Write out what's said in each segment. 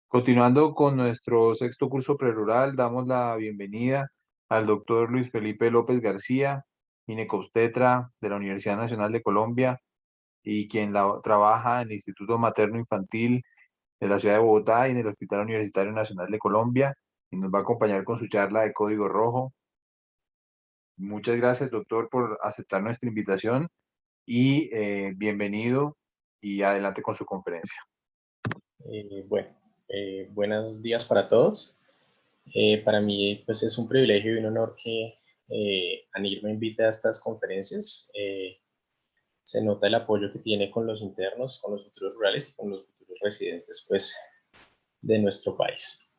Continuando con nuestro sexto curso prerural, damos la bienvenida al doctor Luis Felipe López García, ginecobstetra de la Universidad Nacional de Colombia y quien trabaja en el Instituto Materno Infantil de la ciudad de Bogotá y en el Hospital Universitario Nacional de Colombia, y nos va a acompañar con su charla de Código Rojo. Muchas gracias, doctor, por aceptar nuestra invitación y bienvenido y adelante con su conferencia. Buenos días para todos. Para mí pues, es un privilegio y un honor que ANIR me invite a estas conferencias. Se nota el apoyo que tiene con los internos, con los futuros rurales y con los futuros residentes pues, de nuestro país.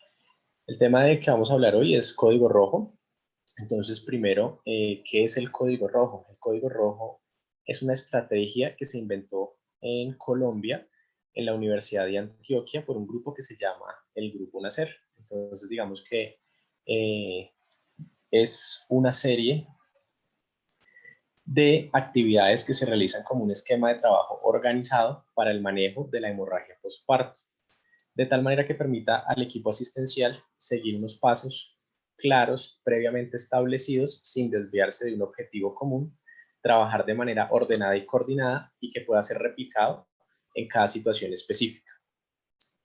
El tema de que vamos a hablar hoy es Código Rojo. Entonces, primero, ¿qué es el Código Rojo? El Código Rojo es una estrategia que se inventó en Colombia, en la Universidad de Antioquia, por un grupo que se llama el Grupo Nacer. Entonces, digamos que es una serie de actividades que se realizan como un esquema de trabajo organizado para el manejo de la hemorragia postparto, de tal manera que permita al equipo asistencial seguir unos pasos claros, previamente establecidos, sin desviarse de un objetivo común, trabajar de manera ordenada y coordinada y que pueda ser replicado en cada situación específica.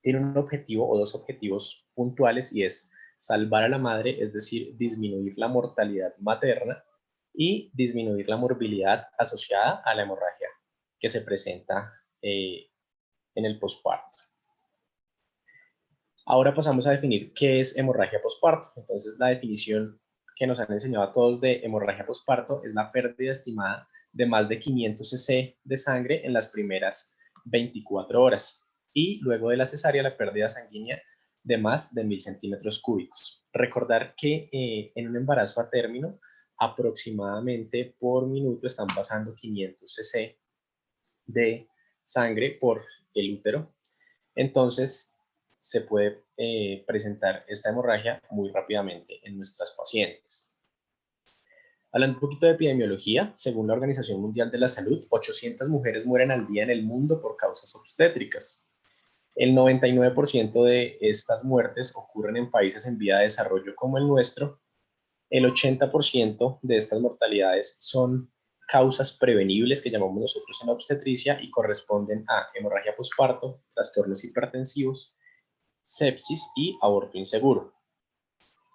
Tiene un objetivo o dos objetivos puntuales y es salvar a la madre, es decir, disminuir la mortalidad materna y disminuir la morbilidad asociada a la hemorragia que se presenta en el posparto. Ahora pasamos a definir qué es hemorragia posparto. Entonces, la definición que nos han enseñado a todos de hemorragia posparto es la pérdida estimada de más de 500 cc de sangre en las primeras 24 horas y luego de la cesárea la pérdida sanguínea de más de 1000 centímetros cúbicos. Recordar que en un embarazo a término aproximadamente por minuto están pasando 500 cc de sangre por el útero. Entonces, se puede presentar esta hemorragia muy rápidamente en nuestras pacientes. Hablando un poquito de epidemiología, según la Organización Mundial de la Salud, 800 mujeres mueren al día en el mundo por causas obstétricas. El 99% de estas muertes ocurren en países en vía de desarrollo como el nuestro. El 80% de estas mortalidades son causas prevenibles que llamamos nosotros en la obstetricia y corresponden a hemorragia posparto, trastornos hipertensivos, sepsis y aborto inseguro.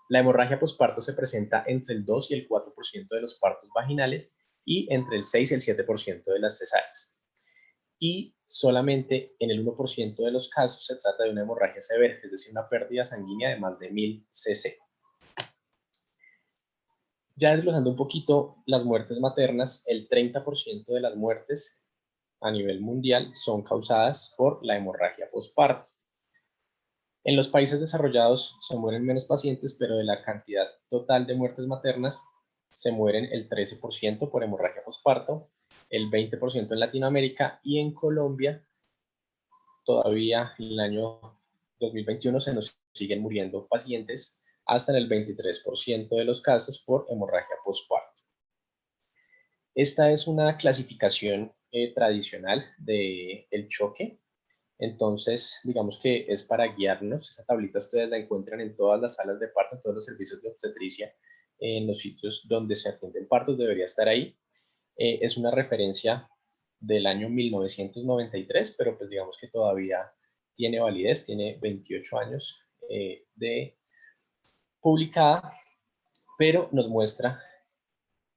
La hemorragia posparto se presenta entre el 2 y el 4% de los partos vaginales y entre el 6 y el 7% de las cesáreas. Y solamente en el 1% de los casos se trata de una hemorragia severa, es decir, una pérdida sanguínea de más de 1000 cc. Ya desglosando un poquito las muertes maternas, el 30% de las muertes a nivel mundial son causadas por la hemorragia posparto. En los países desarrollados se mueren menos pacientes, pero de la cantidad total de muertes maternas se mueren el 13% por hemorragia posparto, el 20% en Latinoamérica y en Colombia todavía en el año 2021 se nos siguen muriendo pacientes hasta en el 23% de los casos por hemorragia posparto. Esta es una clasificación tradicional del choque. Entonces, digamos que es para guiarnos. Esa tablita ustedes la encuentran en todas las salas de parto, en todos los servicios de obstetricia, en los sitios donde se atienden partos, debería estar ahí. Es una referencia del año 1993, pero pues digamos que todavía tiene validez, tiene 28 años de publicada, pero nos muestra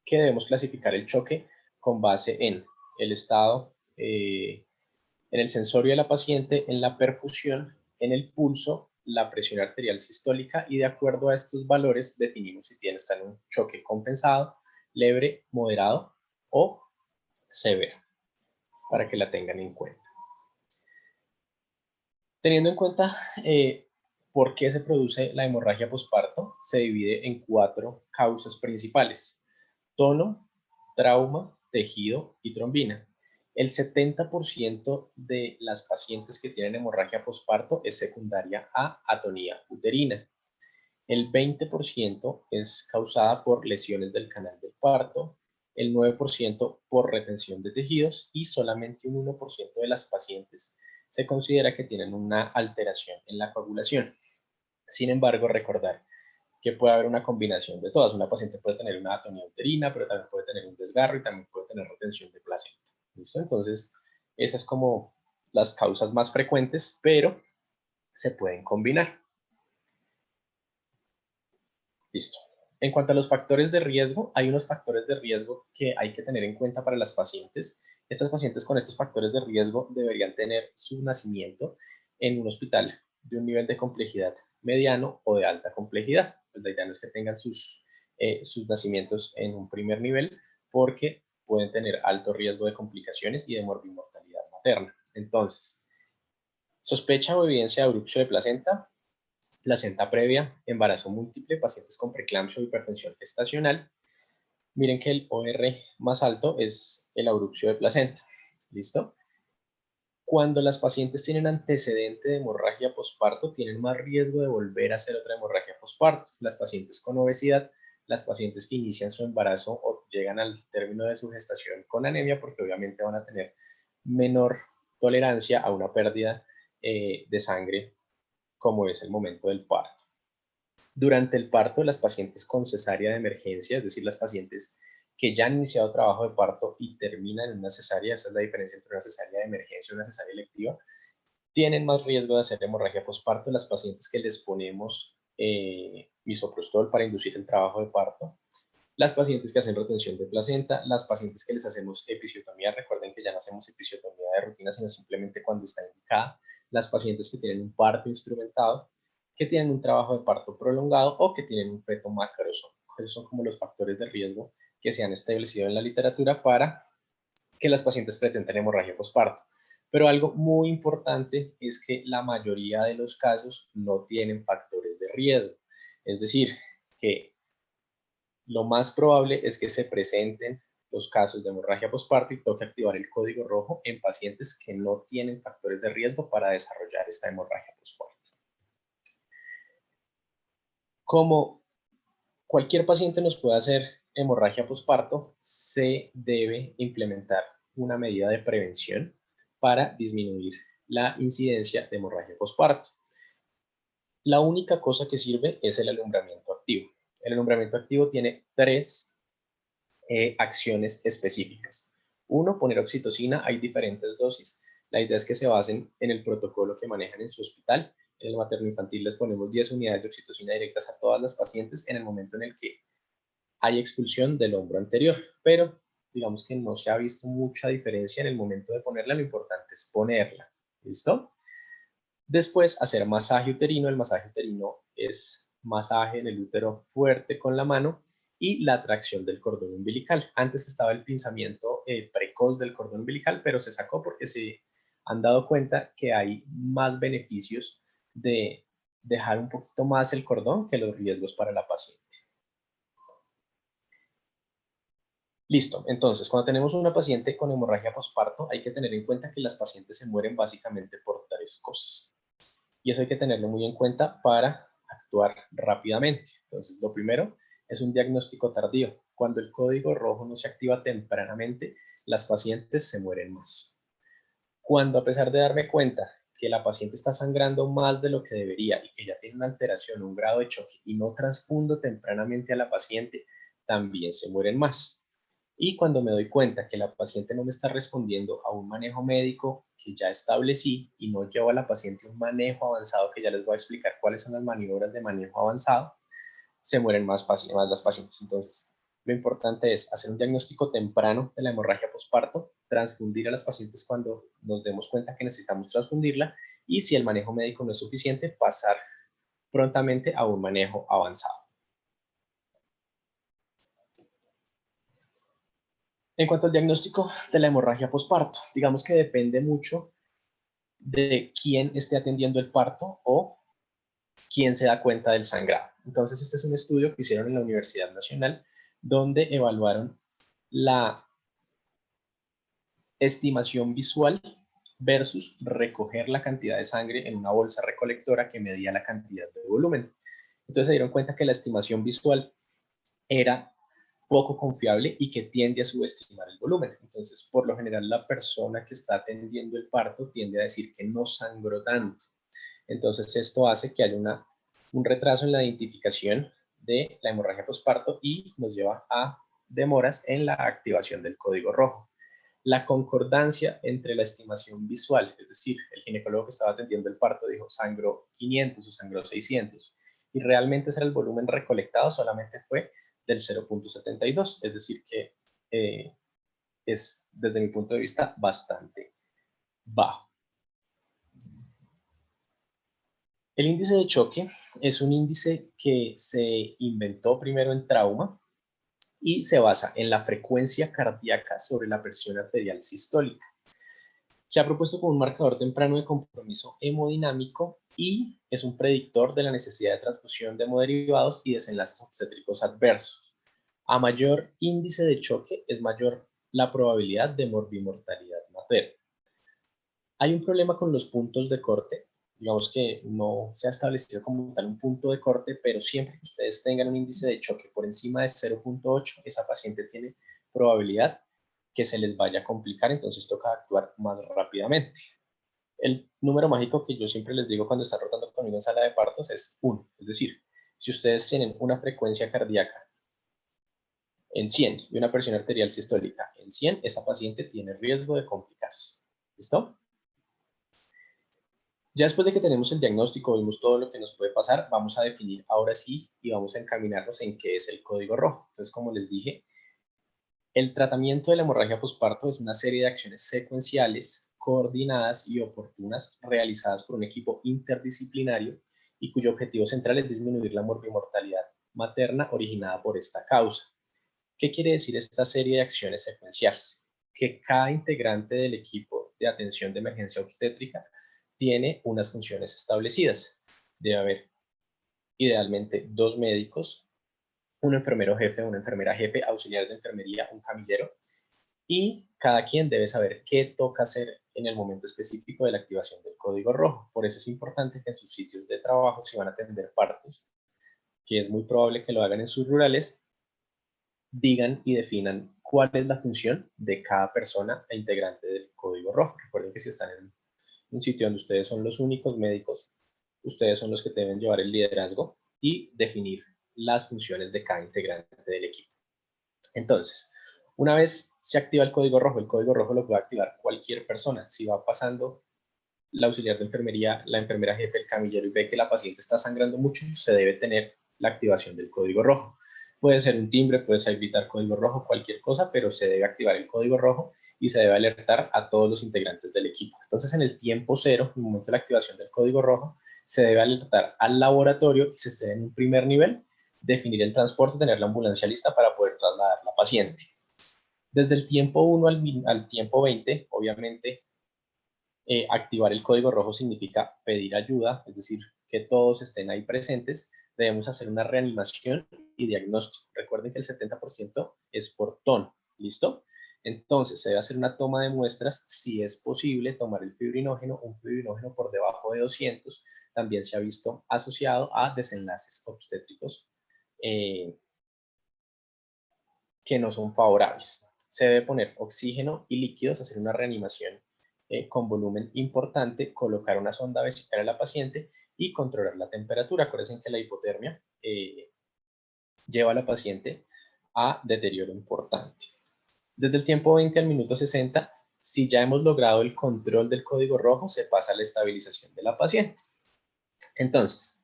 que debemos clasificar el choque con base en el estado, en el sensorio de la paciente, en la perfusión, en el pulso, la presión arterial sistólica y de acuerdo a estos valores definimos si tiene en un choque compensado, leve, moderado o severo, para que la tengan en cuenta. Teniendo en cuenta por qué se produce la hemorragia posparto, se divide en 4 causas principales: tono, trauma, tejido y trombina. El 70% de las pacientes que tienen hemorragia posparto es secundaria a atonía uterina. El 20% es causada por lesiones del canal del parto, el 9% por retención de tejidos y solamente un 1% de las pacientes se considera que tienen una alteración en la coagulación. Sin embargo, recordar que puede haber una combinación de todas. Una paciente puede tener una atonía uterina, pero también puede tener un desgarro y también puede tener retención de placenta. ¿Listo? Entonces, esas es como las causas más frecuentes, pero se pueden combinar. Listo. En cuanto a los factores de riesgo, hay unos factores de riesgo que hay que tener en cuenta para las pacientes. Estas pacientes con estos factores de riesgo deberían tener su nacimiento en un hospital de un nivel de complejidad mediano o de alta complejidad. Pues la idea no es que tengan sus nacimientos en un primer nivel porque pueden tener alto riesgo de complicaciones y de morbimortalidad materna. Entonces, sospecha o evidencia de abrupción de placenta previa, embarazo múltiple, pacientes con preeclampsia o hipertensión gestacional. Miren que el OR más alto es el abrupcio de placenta. ¿Listo? Cuando las pacientes tienen antecedente de hemorragia posparto, tienen más riesgo de volver a hacer otra hemorragia posparto. Las pacientes con obesidad, las pacientes que inician su embarazo o llegan al término de su gestación con anemia, porque obviamente van a tener menor tolerancia a una pérdida de sangre como es el momento del parto. Durante el parto, las pacientes con cesárea de emergencia, es decir, las pacientes que ya han iniciado trabajo de parto y terminan en una cesárea, esa es la diferencia entre una cesárea de emergencia y una cesárea electiva, tienen más riesgo de hacer hemorragia posparto. Las pacientes que les ponemos misoprostol para inducir el trabajo de parto, las pacientes que hacen retención de placenta, las pacientes que les hacemos episiotomía, recuerden que ya no hacemos episiotomía de rutina, sino simplemente cuando está indicada, las pacientes que tienen un parto instrumentado, que tienen un trabajo de parto prolongado o que tienen un feto macrosómico. Esos son como los factores de riesgo que se han establecido en la literatura para que las pacientes presenten hemorragia posparto. Pero algo muy importante es que la mayoría de los casos no tienen factores de riesgo. Es decir, que lo más probable es que se presenten los casos de hemorragia posparto y toque activar el código rojo en pacientes que no tienen factores de riesgo para desarrollar esta hemorragia posparto. Como cualquier paciente nos puede hacer hemorragia posparto, se debe implementar una medida de prevención para disminuir la incidencia de hemorragia posparto. La única cosa que sirve es el alumbramiento activo. El alumbramiento activo tiene tres acciones específicas. Uno, poner oxitocina, hay diferentes dosis. La idea es que se basen en el protocolo que manejan en su hospital. En el materno infantil les ponemos 10 unidades de oxitocina directas a todas las pacientes en el momento en el que hay expulsión del hombro anterior, pero digamos que no se ha visto mucha diferencia en el momento de ponerla, lo importante es ponerla. ¿Listo? Después, hacer masaje uterino. El masaje uterino es masaje en el útero fuerte con la mano y la tracción del cordón umbilical. Antes estaba el pinzamiento precoz del cordón umbilical, pero se sacó porque se han dado cuenta que hay más beneficios de dejar un poquito más el cordón que los riesgos para la paciente. Listo, entonces cuando tenemos una paciente con hemorragia posparto hay que tener en cuenta que las pacientes se mueren básicamente por tres cosas. Y eso hay que tenerlo muy en cuenta para actuar rápidamente. Entonces, lo primero es un diagnóstico tardío. Cuando el código rojo no se activa tempranamente, las pacientes se mueren más. Cuando a pesar de darme cuenta que la paciente está sangrando más de lo que debería y que ya tiene una alteración, un grado de choque y no transfundo tempranamente a la paciente, también se mueren más. Y cuando me doy cuenta que la paciente no me está respondiendo a un manejo médico que ya establecí y no llevo a la paciente un manejo avanzado, que ya les voy a explicar cuáles son las maniobras de manejo avanzado, se mueren más las pacientes. Entonces, lo importante es hacer un diagnóstico temprano de la hemorragia posparto, transfundir a las pacientes cuando nos demos cuenta que necesitamos transfundirla y si el manejo médico no es suficiente, pasar prontamente a un manejo avanzado. En cuanto al diagnóstico de la hemorragia posparto, digamos que depende mucho de quién esté atendiendo el parto o quién se da cuenta del sangrado. Entonces, este es un estudio que hicieron en la Universidad Nacional donde evaluaron la estimación visual versus recoger la cantidad de sangre en una bolsa recolectora que medía la cantidad de volumen. Entonces se dieron cuenta que la estimación visual era poco confiable y que tiende a subestimar el volumen. Entonces, por lo general, la persona que está atendiendo el parto tiende a decir que no sangró tanto. Entonces, esto hace que haya un retraso en la identificación de la hemorragia posparto y nos lleva a demoras en la activación del código rojo. La concordancia entre la estimación visual, es decir, el ginecólogo que estaba atendiendo el parto dijo sangró 500 o sangró 600, y realmente ese era el volumen recolectado, solamente fue del 0.72, es decir que es, desde mi punto de vista, bastante bajo. El índice de choque es un índice que se inventó primero en trauma y se basa en la frecuencia cardíaca sobre la presión arterial sistólica. Se ha propuesto como un marcador temprano de compromiso hemodinámico y es un predictor de la necesidad de transfusión de hemoderivados y desenlaces obstétricos adversos. A mayor índice de choque es mayor la probabilidad de morbimortalidad materna. Hay un problema con los puntos de corte, digamos que no se ha establecido como tal un punto de corte, pero siempre que ustedes tengan un índice de choque por encima de 0.8, esa paciente tiene probabilidad que se les vaya a complicar, entonces toca actuar más rápidamente. El número mágico que yo siempre les digo cuando están rotando conmigo en sala de partos es 1, es decir, si ustedes tienen una frecuencia cardíaca en 100 y una presión arterial sistólica en 100, esa paciente tiene riesgo de complicarse. ¿Listo? Ya después de que tenemos el diagnóstico, vimos todo lo que nos puede pasar, vamos a definir ahora sí y vamos a encaminarnos en qué es el código rojo. Entonces, como les dije, el tratamiento de la hemorragia posparto es una serie de acciones secuenciales, coordinadas y oportunas realizadas por un equipo interdisciplinario y cuyo objetivo central es disminuir la morbimortalidad materna originada por esta causa. ¿Qué quiere decir esta serie de acciones secuenciales? Que cada integrante del equipo de atención de emergencia obstétrica tiene unas funciones establecidas. Debe haber idealmente 2 médicos, un enfermero jefe, una enfermera jefe, auxiliar de enfermería, un camillero, y cada quien debe saber qué toca hacer en el momento específico de la activación del código rojo. Por eso es importante que en sus sitios de trabajo, si van a atender partos, que es muy probable que lo hagan en sus rurales, digan y definan cuál es la función de cada persona e integrante del código rojo. Recuerden que si están en un sitio donde ustedes son los únicos médicos, ustedes son los que deben llevar el liderazgo y definir las funciones de cada integrante del equipo. Entonces, una vez se activa el código rojo lo puede activar cualquier persona. Si va pasando la auxiliar de enfermería, la enfermera jefe, el camillero y ve que la paciente está sangrando mucho, se debe tener la activación del código rojo. Puede ser un timbre, puede ser gritar código rojo, cualquier cosa, pero se debe activar el código rojo y se debe alertar a todos los integrantes del equipo. Entonces, en el tiempo cero, en el momento de la activación del código rojo, se debe alertar al laboratorio y se esté en un primer nivel, definir el transporte, tener la ambulancia lista para poder trasladar a la paciente. Desde el tiempo 1 al tiempo 20, obviamente, activar el código rojo significa pedir ayuda, es decir, que todos estén ahí presentes. Debemos hacer una reanimación y diagnóstico. Recuerden que el 70% es por tono, ¿listo? Entonces, se debe hacer una toma de muestras, si es posible, tomar el fibrinógeno, un fibrinógeno por debajo de 200, también se ha visto asociado a desenlaces obstétricos que no son favorables. Se debe poner oxígeno y líquidos, hacer una reanimación con volumen importante, colocar una sonda vesical a la paciente y controlar la temperatura. Acuérdense que la hipotermia lleva a la paciente a deterioro importante. Desde el tiempo 20 al minuto 60, si ya hemos logrado el control del código rojo, se pasa a la estabilización de la paciente. Entonces,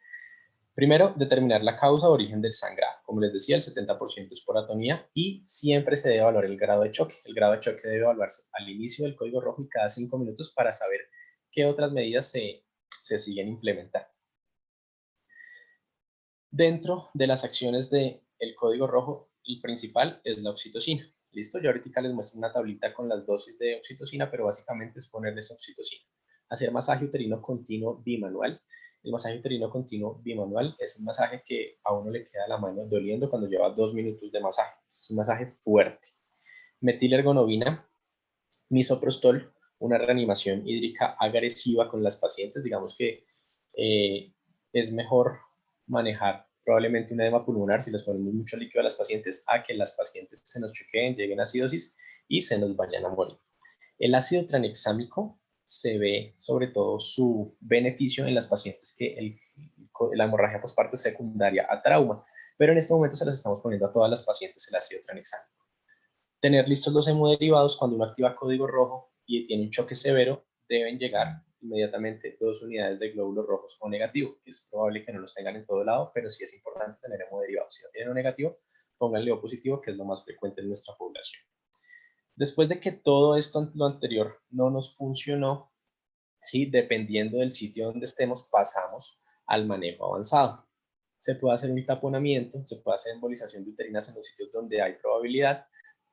primero, determinar la causa o origen del sangrado. Como les decía, el 70% es por atonía y siempre se debe evaluar el grado de choque. El grado de choque debe evaluarse al inicio del código rojo y cada 5 minutos para saber qué otras medidas se siguen implementando. Dentro de las acciones del código rojo, el principal es la oxitocina. ¿Listo? Yo ahorita les muestro una tablita con las dosis de oxitocina, pero básicamente es ponerles oxitocina. Hacer masaje uterino continuo bimanual. El masaje uterino continuo bimanual es un masaje que a uno le queda la mano doliendo cuando lleva 2 minutos de masaje. Es un masaje fuerte. Metilergonobina, misoprostol, una reanimación hídrica agresiva con las pacientes. Digamos que es mejor manejar probablemente un edema pulmonar si les ponemos mucho líquido a las pacientes, a que las pacientes se nos choqueen, lleguen a acidosis y se nos vayan a morir. El ácido tranexámico se ve sobre todo su beneficio en las pacientes que la hemorragia postparto es secundaria a trauma, pero en este momento se las estamos poniendo a todas las pacientes el ácido tranexámico. Tener listos los hemoderivados cuando uno activa código rojo y tiene un choque severo, deben llegar inmediatamente 2 unidades de glóbulos rojos o negativo. Es probable que no los tengan en todo lado, pero sí es importante tener hemoderivados. Si no tienen O negativo, pónganle O positivo, que es lo más frecuente en nuestra población. Después de que todo esto, lo anterior, no nos funcionó, ¿sí? Dependiendo del sitio donde estemos, pasamos al manejo avanzado. Se puede hacer un taponamiento, se puede hacer embolización de uterinas en los sitios donde hay probabilidad,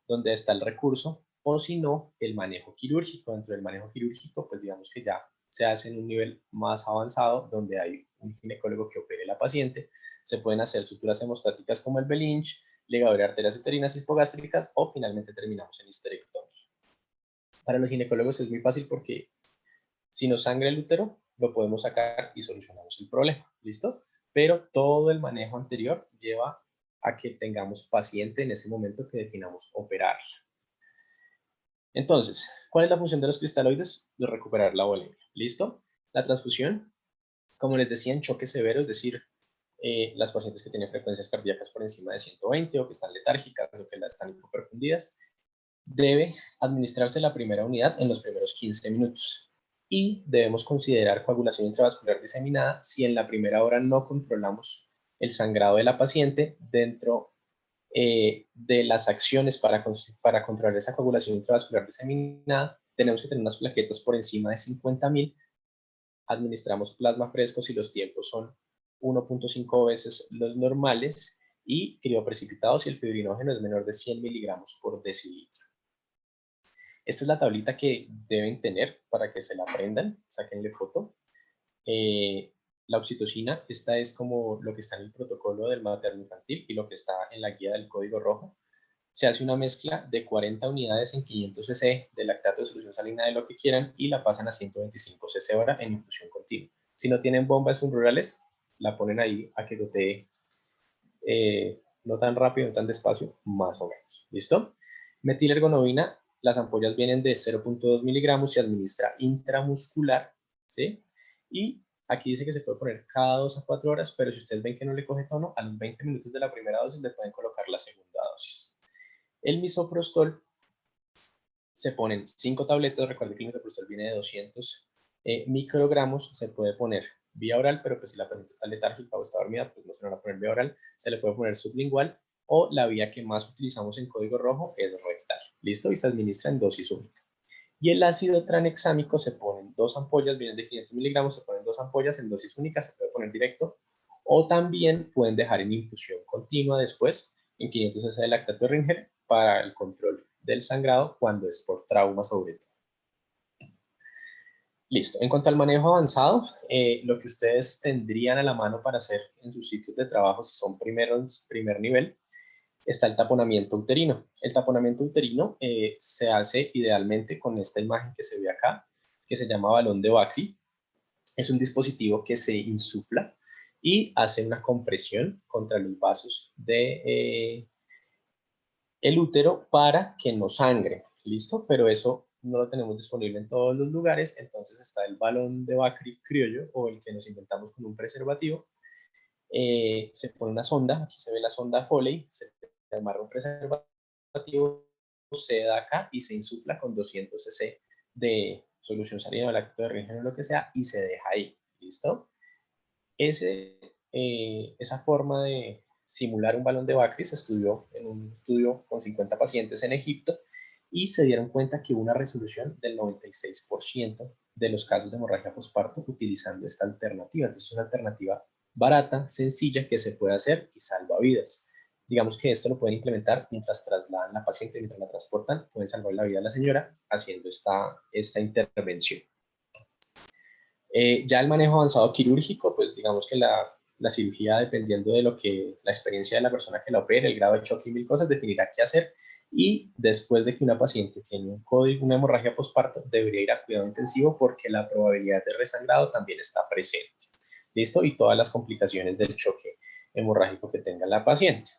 donde está el recurso, o si no, el manejo quirúrgico. Dentro del manejo quirúrgico, pues digamos que ya se hace en un nivel más avanzado, donde hay un ginecólogo que opere la paciente. Se pueden hacer suturas hemostáticas como el Belinch, ligadura de arterias uterinas hipogástricas, o finalmente terminamos en histerectomía. Para los ginecólogos es muy fácil porque si nos sangra el útero, lo podemos sacar y solucionamos el problema, ¿listo? Pero todo el manejo anterior lleva a que tengamos paciente en ese momento que definamos operar. Entonces, ¿cuál es la función de los cristaloides? De recuperar la volemia, ¿listo? La transfusión, como les decía, en choque severo, es decir, las pacientes que tienen frecuencias cardíacas por encima de 120 o que están letárgicas o que están hipoperfundidas, debe administrarse la primera unidad en los primeros 15 minutos. Y debemos considerar coagulación intravascular diseminada si en la primera hora no controlamos el sangrado de la paciente dentro de las acciones para controlar esa coagulación intravascular diseminada. Tenemos que tener unas plaquetas por encima de 50.000. Administramos plasma fresco si los tiempos son 1.5 veces los normales y crioprecipitado si el fibrinógeno es menor de 100 miligramos por decilitro. Esta es la tablita que deben tener para que se la aprendan, sáquenle foto. La oxitocina, esta es como lo que está en el protocolo del materno infantil y lo que está en la guía del código rojo. Se hace una mezcla de 40 unidades en 500 cc de lactato de solución salina de lo que quieran y la pasan a 125 cc hora en infusión continua. Si no tienen bombas subrurales, la ponen ahí a que gotee no tan rápido, no tan despacio, más o menos. ¿Listo? Metilergonovina, las ampollas vienen de 0.2 miligramos, se administra intramuscular, ¿sí? Y aquí dice que se puede poner cada 2 a 4 horas, pero si ustedes ven que no le coge tono, a los 20 minutos de la primera dosis le pueden colocar la segunda dosis. El misoprostol, se ponen 5 tabletas, recuerden que el misoprostol viene de 200 microgramos, se puede poner vía oral, pero pues si la paciente está letárgica o está dormida, pues no se le van a poner vía oral, se le puede poner sublingual, o la vía que más utilizamos en código rojo es rectal, ¿listo? Y se administra en dosis única. Y el ácido tranexámico se ponen 2 ampollas, vienen de 500 miligramos, se ponen 2 ampollas en dosis única, se puede poner directo, o también pueden dejar en infusión continua después, en 500 cc de lactato de Ringer, para el control del sangrado cuando es por trauma sobre todo. Listo. En cuanto al manejo avanzado, lo que ustedes tendrían a la mano para hacer en sus sitios de trabajo, si son primer nivel, está el taponamiento uterino. El taponamiento uterino se hace idealmente con esta imagen que se ve acá, que se llama balón de Bakri. Es un dispositivo que se insufla y hace una compresión contra los vasos de el útero para que no sangre, ¿listo? Pero eso no lo tenemos disponible en todos los lugares, entonces está el balón de Bakri criollo o el que nos inventamos con un preservativo. Se pone una sonda, aquí se ve la sonda Foley, se amarra un preservativo, se da acá y se insufla con 200 cc de solución salina o lactato de Ringer o lo que sea y se deja ahí, ¿listo? Esa forma de simular un balón de Bakri se estudió en un estudio con 50 pacientes en Egipto y se dieron cuenta que hubo una resolución del 96% de los casos de hemorragia postparto utilizando esta alternativa. Entonces es una alternativa barata, sencilla, que se puede hacer y salva vidas. Digamos que esto lo pueden implementar mientras trasladan a la paciente, mientras la transportan, pueden salvar la vida a la señora haciendo esta intervención. Ya el manejo avanzado quirúrgico, pues digamos que la cirugía, dependiendo de la experiencia de la persona que la opere, el grado de choque y mil cosas, definirá qué hacer. Y después de que una paciente tiene una hemorragia postparto, debería ir a cuidado intensivo porque la probabilidad de resangrado también está presente. ¿Listo? Y todas las complicaciones del choque hemorrágico que tenga la paciente.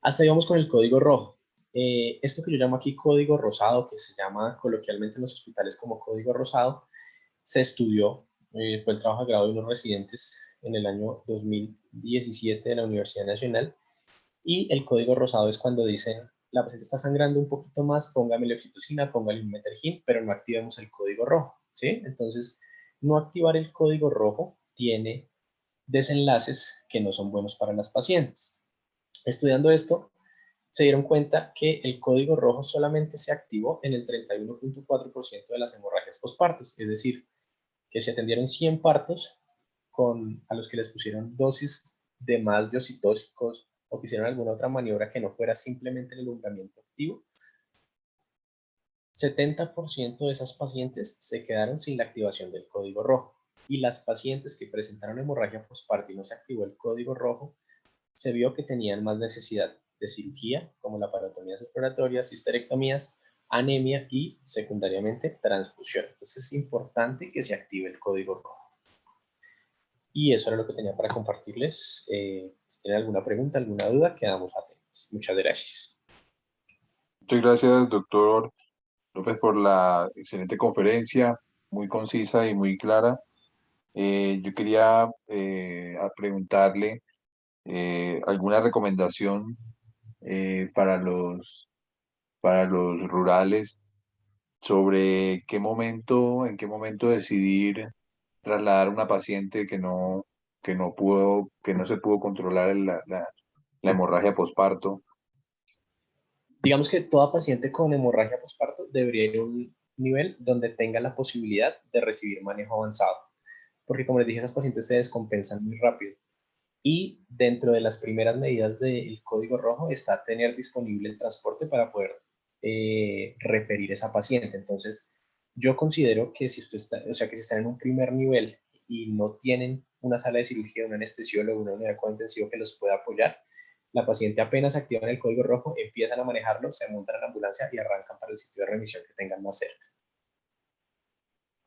Hasta ahí vamos con el código rojo. Esto que yo llamo aquí código rosado, que se llama coloquialmente en los hospitales como código rosado, se estudió, fue el trabajo de grado de unos residentes en el año 2017 de la Universidad Nacional, y el código rosado es cuando dicen, la paciente está sangrando un poquito más, póngame oxitocina, póngale un metergin, pero no activemos el código rojo, ¿sí? Entonces, no activar el código rojo tiene desenlaces que no son buenos para las pacientes. Estudiando esto, se dieron cuenta que el código rojo solamente se activó en el 31.4% de las hemorragias postpartos, es decir, que se atendieron 100 partos a los que les pusieron dosis de más de oxitóxicos o que hicieron alguna otra maniobra que no fuera simplemente el alumbramiento activo. 70% de esas pacientes se quedaron sin la activación del código rojo, y las pacientes que presentaron hemorragia postparto y no se activó el código rojo, se vio que tenían más necesidad de cirugía, como laparotomías exploratorias, histerectomías, anemia y, secundariamente, transfusión. Entonces es importante que se active el código rojo. Y eso era lo que tenía para compartirles. Si tienen alguna pregunta, alguna duda, quedamos atentos. Muchas gracias. Muchas gracias, doctor López, por la excelente conferencia, muy concisa y muy clara. Yo quería preguntarle alguna recomendación para los rurales sobre en qué momento decidir trasladar a una paciente que no se pudo controlar la hemorragia posparto. Digamos que toda paciente con hemorragia postparto debería ir a un nivel donde tenga la posibilidad de recibir manejo avanzado, porque como les dije, esas pacientes se descompensan muy rápido. Y dentro de las primeras medidas del código rojo está tener disponible el transporte para poder referir a esa paciente. Entonces, yo considero que si usted está, o sea, que si están en un primer nivel y no tienen una sala de cirugía, un anestesiólogo, una unidad de cuidado intensivo que los pueda apoyar, la paciente apenas activan el código rojo, empiezan a manejarlo, se montan en la ambulancia y arrancan para el sitio de remisión que tengan más cerca.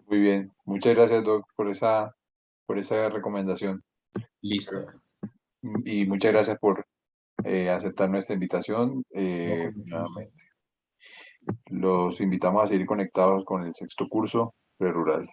Muy bien, muchas gracias, doc, por esa recomendación. Listo. Y muchas gracias por aceptar nuestra invitación. No, con mucho gusto. Nuevamente, los invitamos a seguir conectados con el sexto curso prerural.